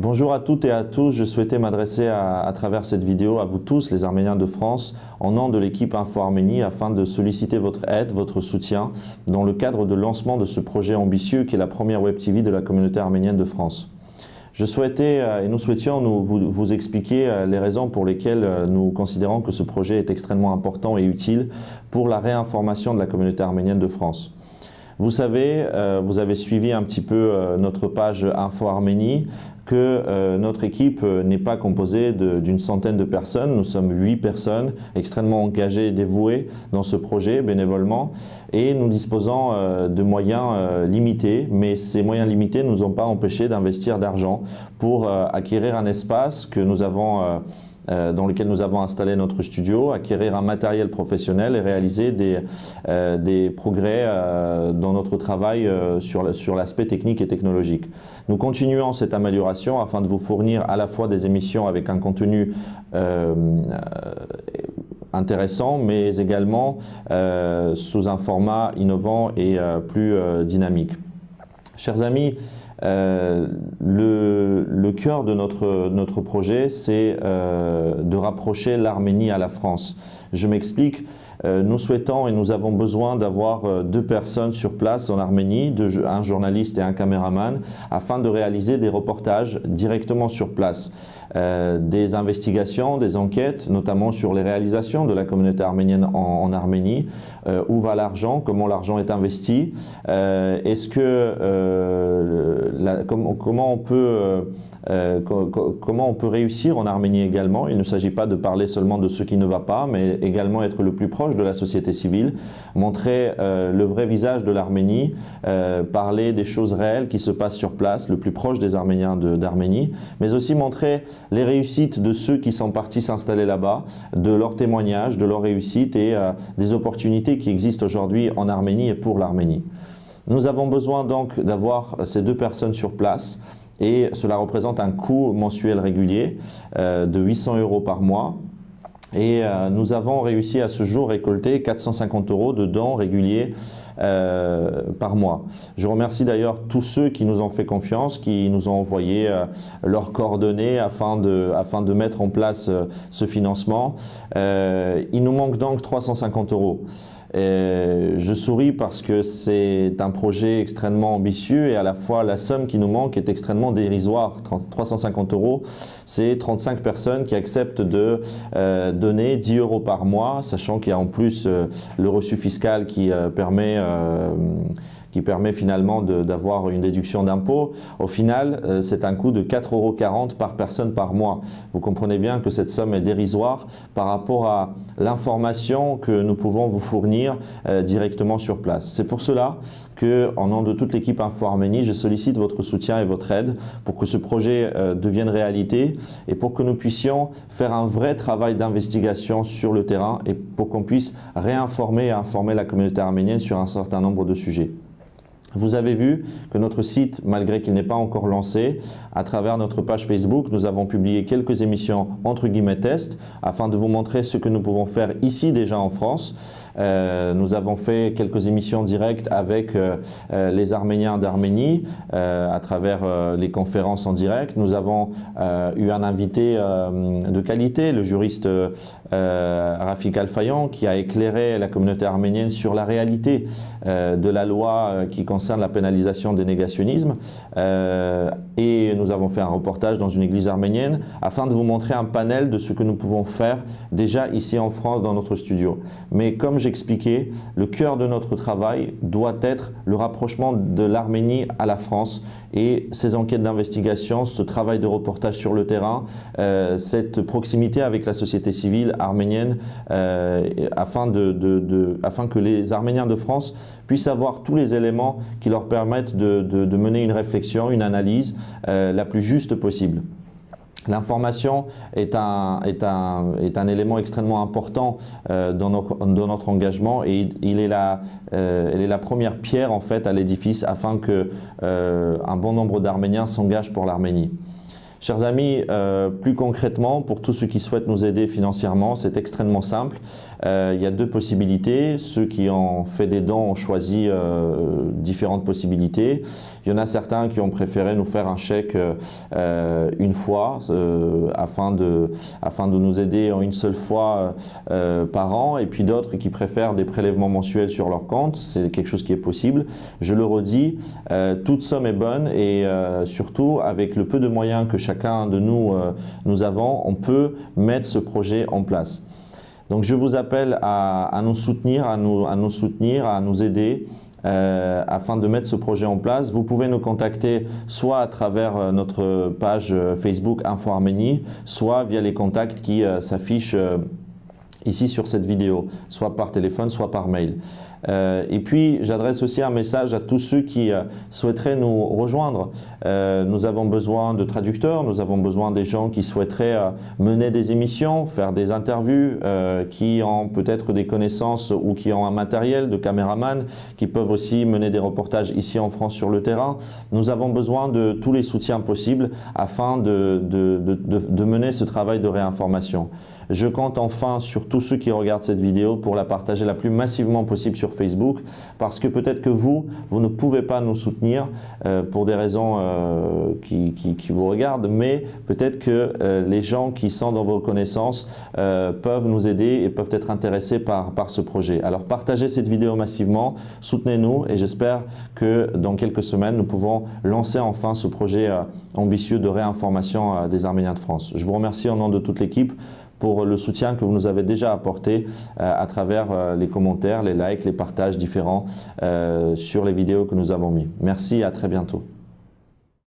Bonjour à toutes et à tous, je souhaitais m'adresser à travers cette vidéo à vous tous, les Arméniens de France, en nom de l'équipe Info Arménie, afin de solliciter votre aide, votre soutien dans le cadre de lancement de ce projet ambitieux qui est la première Web TV de la communauté arménienne de France. Je souhaitais et nous souhaitions vous expliquer les raisons pour lesquelles nous considérons que ce projet est extrêmement important et utile pour la réinformation de la communauté arménienne de France. Vous savez, vous avez suivi un petit peu notre page Info Arménie, que notre équipe n'est pas composée d'une centaine de personnes. Nous sommes 8 personnes extrêmement engagées et dévouées dans ce projet bénévolement, et nous disposons de moyens limités, mais ces moyens limités ne nous ont pas empêchés d'investir d'argent pour acquérir un espace que nous avons dans lequel nous avons installé notre studio, acquérir un matériel professionnel et réaliser des progrès dans notre travail sur l'aspect technique et technologique. Nous continuons cette amélioration afin de vous fournir à la fois des émissions avec un contenu intéressant, mais également sous un format innovant et plus dynamique. Chers amis, le cœur de notre projet, c'est de rapprocher l'Arménie à la France. Je m'explique. Nous souhaitons et nous avons besoin d'avoir 2 personnes sur place en Arménie, un journaliste et un caméraman, afin de réaliser des reportages directement sur place. Des investigations, des enquêtes, notamment sur les réalisations de la communauté arménienne en Arménie. Où va l'argent? Comment l'argent est investi? Comment on peut réussir en Arménie également? Il ne s'agit pas de parler seulement de ce qui ne va pas, mais également être le plus proche de la société civile, montrer le vrai visage de l'Arménie, parler des choses réelles qui se passent sur place, le plus proche des Arméniens d'Arménie, mais aussi montrer les réussites de ceux qui sont partis s'installer là-bas, de leurs témoignages, de leurs réussites et des opportunités qui existent aujourd'hui en Arménie et pour l'Arménie. Nous avons besoin donc d'avoir ces 2 personnes sur place, et cela représente un coût mensuel régulier de 800 € par mois. Et nous avons réussi à ce jour récolter 450 € de dons réguliers par mois. Je remercie d'ailleurs tous ceux qui nous ont fait confiance, qui nous ont envoyé leurs coordonnées afin de mettre en place ce financement. Il nous manque donc 350 €. Je souris parce que c'est un projet extrêmement ambitieux et à la fois la somme qui nous manque est extrêmement dérisoire. 350 €, c'est 35 personnes qui acceptent de donner 10 € par mois, sachant qu'il y a en plus le reçu fiscal qui permet finalement d'avoir une déduction d'impôt. Au final, c'est un coût de 4,40 € par personne par mois. Vous comprenez bien que cette somme est dérisoire par rapport à l'information que nous pouvons vous fournir directement sur place. C'est pour cela que, en nom de toute l'équipe Info Arménie, je sollicite votre soutien et votre aide pour que ce projet devienne réalité et pour que nous puissions faire un vrai travail d'investigation sur le terrain et pour qu'on puisse réinformer et informer la communauté arménienne sur un certain nombre de sujets. Vous avez vu que notre site, malgré qu'il n'est pas encore lancé, à travers notre page Facebook, nous avons publié quelques émissions entre guillemets test afin de vous montrer ce que nous pouvons faire ici déjà en France. Nous avons fait quelques émissions directes avec les Arméniens d'Arménie à travers les conférences en direct. Nous avons eu un invité de qualité, le juriste Rafik Alfayan, qui a éclairé la communauté arménienne sur la réalité de la loi qui concerne la pénalisation des négationnismes. Et nous avons fait un reportage dans une église arménienne afin de vous montrer un panel de ce que nous pouvons faire déjà ici en France dans notre studio. Mais comme j'expliquais, le cœur de notre travail doit être le rapprochement de l'Arménie à la France et ces enquêtes d'investigation, ce travail de reportage sur le terrain, cette proximité avec la société civile arménienne afin que les Arméniens de France puissent avoir tous les éléments qui leur permettent de mener une réflexion, une analyse la plus juste possible. L'information est un élément extrêmement important dans notre engagement et elle est la première pierre en fait à l'édifice afin que un bon nombre d'Arméniens s'engagent pour l'Arménie. Chers amis, plus concrètement, pour tous ceux qui souhaitent nous aider financièrement, c'est extrêmement simple. Il y a deux possibilités. Ceux qui ont fait des dons ont choisi différentes possibilités. Il y en a certains qui ont préféré nous faire un chèque une fois afin de nous aider en une seule fois par an, et puis d'autres qui préfèrent des prélèvements mensuels sur leur compte. C'est quelque chose qui est possible. Je le redis, toute somme est bonne, et surtout avec le peu de moyens que chacun de nous avons, on peut mettre ce projet en place. Donc je vous appelle à nous soutenir, à nous aider afin de mettre ce projet en place. Vous pouvez nous contacter soit à travers notre page Facebook Info Arménie, soit via les contacts qui s'affichent ici sur cette vidéo, soit par téléphone, soit par mail. Et puis j'adresse aussi un message à tous ceux qui souhaiteraient nous rejoindre. Nous avons besoin de traducteurs, nous avons besoin des gens qui souhaiteraient mener des émissions, faire des interviews, qui ont peut-être des connaissances ou qui ont un matériel de caméraman, qui peuvent aussi mener des reportages ici en France sur le terrain. Nous avons besoin de tous les soutiens possibles afin de mener ce travail de réinformation. Je compte enfin sur tous ceux qui regardent cette vidéo pour la partager la plus massivement possible sur Facebook, parce que peut-être que vous ne pouvez pas nous soutenir pour des raisons qui vous regardent, mais peut-être que les gens qui sont dans vos connaissances peuvent nous aider et peuvent être intéressés par ce projet. Alors partagez cette vidéo massivement, soutenez-nous, et j'espère que dans quelques semaines, nous pouvons lancer enfin ce projet ambitieux de réinformation des Arméniens de France. Je vous remercie au nom de toute l'équipe pour le soutien que vous nous avez déjà apporté à travers les commentaires, les likes, les partages différents sur les vidéos que nous avons mis. Merci et à très bientôt.